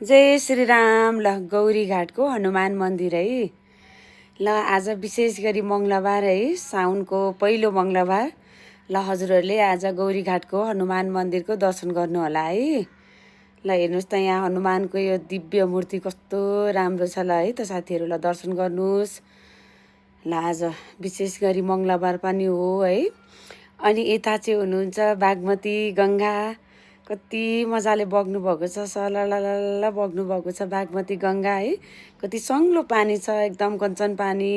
जय श्रीराम। ल गौरी घाटको हनुमान मन्दिर है। ल आज विशेष गरी मङ्गलबार है, साउनको पहिलो मङ्गलबार। ल हजुरहरूले आज गौरी घाटको हनुमान मन्दिरको दर्शन गर्नु होला है। ल हेर्नुहोस् त यहाँ हनुमानको यो दिव्य मूर्ति कस्तो राम्रो छ। ल है त साथीहरू, ल दर्शन गर्नुहोस्। ल आज विशेष गरी मङ्गलबार पनि हो है। अनि यता चाहिँ हुनुहुन्छ बागमती गङ्गा। कति मजाले बग्नु भएको छ, सललल बग्नु भएको छ बागमती गङ्गा है। कति सङ्लो पानी छ, एकदम कञ्चन पानी,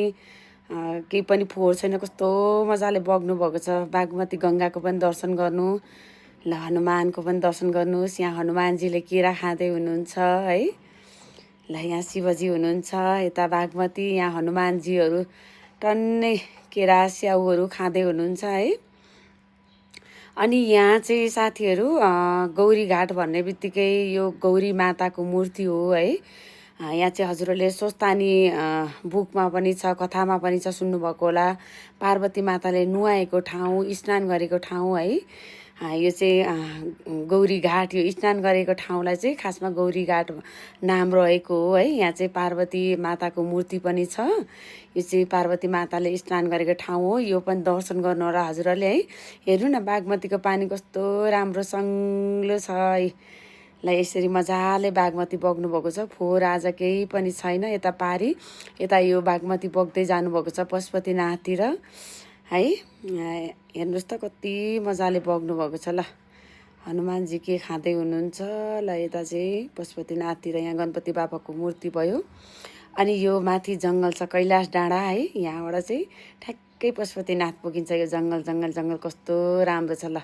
केही पनि फोहोर छैन, कस्तो मजाले बग्नु भएको छ। बागमती गङ्गाको पनि दर्शन गर्नु, ल हनुमानको पनि दर्शन गर्नुहोस्। यहाँ हनुमानजीले केरा खाँदै हुनुहुन्छ है। ल यहाँ शिवजी हुनुहुन्छ, यता बागमती, यहाँ हनुमानजीहरू टन्नै केरा स्याउहरू खाँदै हुनुहुन्छ है। अनि यहाँ चाहिँ साथीहरू गौरी घाट भन्ने बित्तिकै यो गौरी माताको मूर्ति हो है। यहाँ चाहिँ हजुरहरूले स्वस्तानी बुकमा पनि छ, कथामा पनि छ, सुन्नुभएको होला। पार्वती माताले नुहाएको ठाउँ, स्नान गरेको ठाउँ है। यो चाहिँ गौरी घाट, यो स्नान गरेको ठाउँलाई चाहिँ खासमा गौरी घाट नाम रहेको हो है। यहाँ चाहिँ पार्वती माताको मूर्ति पनि छ। यो चाहिँ पार्वती माताले स्नान गरेको ठाउँ हो। यो पनि दर्शन गर्नु होला हजुरहरूले है। हेर्नु न बागमतीको पानी कस्तो राम्रो सङ्लो छ है। ल यसरी मजाले बागमती बग्नु भएको छ, फोहोर आज केही पनि छैन। यता पारी, यता यो बागमती बग्दै जानुभएको छ पशुपतिनाथतिर है। हेर्नुहोस् त कति मजाले बग्नु भएको छ। ल हनुमानजी के खाँदै हुनुहुन्छ। ल यता चाहिँ पशुपतिनाथतिर यहाँ गणपति बाबाको मूर्ति भयो। अनि यो माथि जङ्गल छ, कैलाश डाँडा है। यहाँबाट चाहिँ ठ्याक्कै पशुपतिनाथ पुगिन्छ। यो जङ्गल कस्तो राम्रो छ। ल